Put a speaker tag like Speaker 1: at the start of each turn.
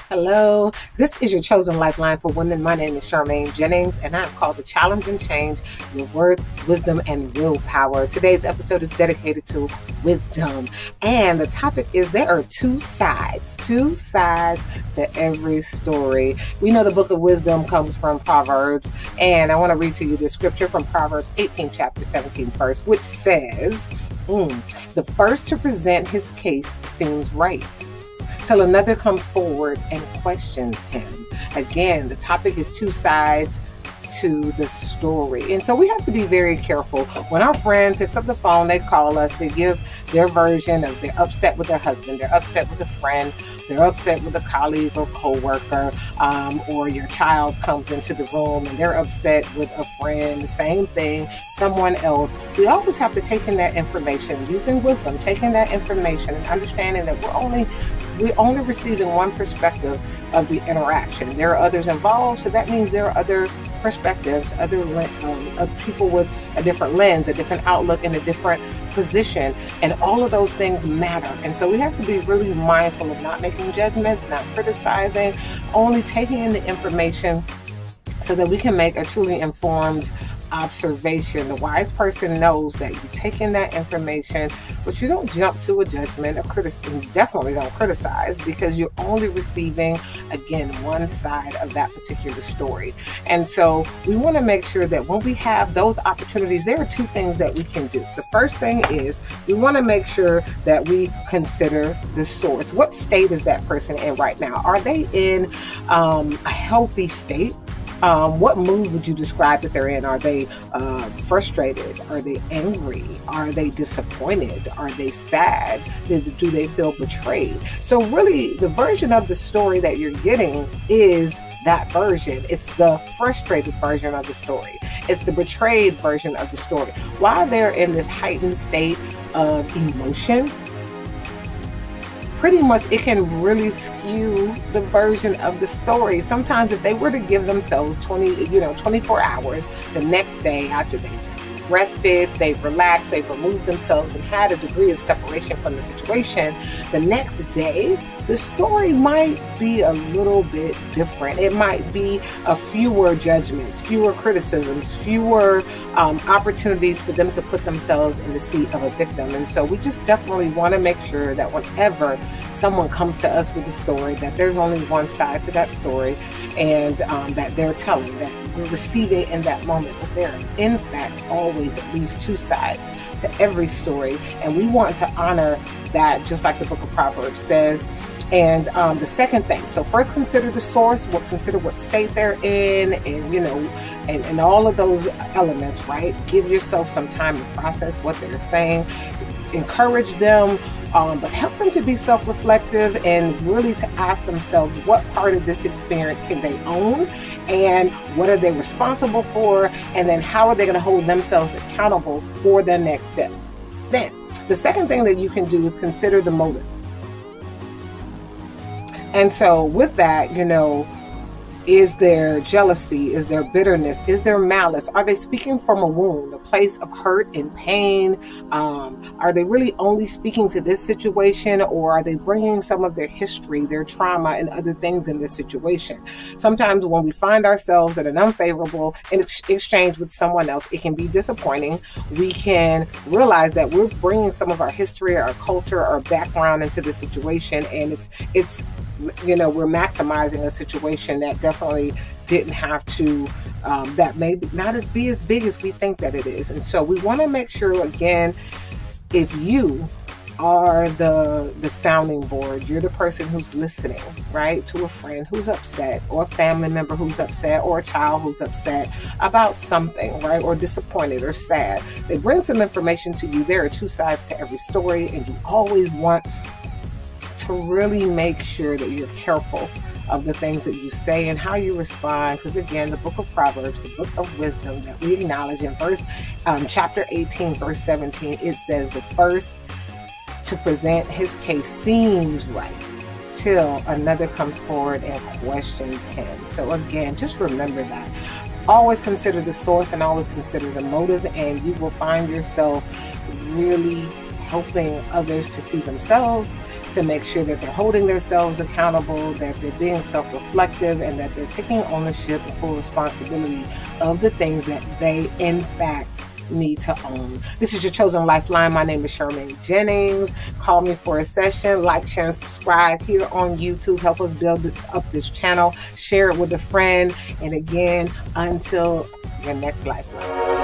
Speaker 1: Hello, this is your chosen lifeline for women. My name is Charmaine Jennings, and I'm called to challenge and change your worth, wisdom, and willpower. Today's episode is dedicated to wisdom, and the topic is there are two sides to every story. We know the book of wisdom comes from Proverbs, and I want to read to you the scripture from Proverbs 18, chapter 17 first, which says, the first to present his case seems right, till another comes forward and questions him. Again, the topic is two sides to the story. And so we have to be very careful. When our friend picks up the phone, they call us, they give their version of they're upset with their husband, they're upset with a friend, they're upset with a colleague or coworker, or your child comes into the room and they're upset with a friend, the same thing, someone else. We always have to take in that information, using wisdom, taking that information and understanding that we're only receiving one perspective of the interaction. There are others involved, so that means there are other perspectives, other people with a different lens, a different outlook, and a different position, and all of those things matter. And so we have to be really mindful of not making judgments, not criticizing, only taking in the information so that we can make a truly informed observation. The wise person knows that you take in that information, but you don't jump to a judgment or criticism. You definitely don't criticize, because you're only receiving, again, one side of that particular story. And so we want to make sure that when we have those opportunities, there are two things that we can do. The first thing is we want to make sure that we consider the source. What state is that person in right now? Are they in a healthy state? What mood would you describe that they're in? Are they frustrated? Are they angry? Are they disappointed? Are they sad? Do they feel betrayed? So really, the version of the story that you're getting is that version. It's the frustrated version of the story. It's the betrayed version of the story. While they're in this heightened state of emotion, pretty much it can really skew the version of the story. Sometimes if they were to give themselves 24 hours the next day after they've rested, they've relaxed, they've removed themselves and had a degree of separation from the situation, the next day, the story might be a little bit different. It might be fewer judgments, fewer criticisms, fewer opportunities for them to put themselves in the seat of a victim. And so we just definitely want to make sure that whenever someone comes to us with a story, that there's only one side to that story, and that they're telling, that we're receiving in that moment. But there are, in fact, always at least two sides to every story. And we want to honor that, just like the book of Proverbs says. And the second thing, so first consider the source, consider what state they're in, and all of those elements, right? Give yourself some time to process what they're saying, encourage them, but help them to be self-reflective and really to ask themselves what part of this experience can they own, and what are they responsible for, and then how are they going to hold themselves accountable for their next steps. Then the second thing that you can do is consider the motive. And so with that, is there jealousy? Is there bitterness? Is there malice? Are they speaking from a wound, a place of hurt and pain? Are they really only speaking to this situation, or are they bringing some of their history, their trauma, and other things in this situation? Sometimes when we find ourselves in an unfavorable exchange with someone else, it can be disappointing. We can realize that we're bringing some of our history, our culture, our background into the situation, and it's we're maximizing a situation that definitely didn't have to, that may not be as big as we think that it is. And so we want to make sure, again, if you are the sounding board, you're the person who's listening, right, to a friend who's upset, or a family member who's upset, or a child who's upset about something, right, or disappointed or sad. They bring some information to you. There are two sides to every story, and you always want to really make sure that you're careful of the things that you say and how you respond. Because again, the book of Proverbs, the book of wisdom that we acknowledge in chapter 18, verse 17, it says the first to present his case seems right, till another comes forward and questions him. So again, just remember that. Always consider the source and always consider the motive, and you will find yourself really helping others to see themselves, to make sure that they're holding themselves accountable, that they're being self-reflective, and that they're taking ownership and full responsibility of the things that they, in fact, need to own. This is your chosen lifeline. My name is Charmaine Jennings. Call me for a session. Like, share, and subscribe here on YouTube. Help us build up this channel. Share it with a friend. And again, until your next lifeline.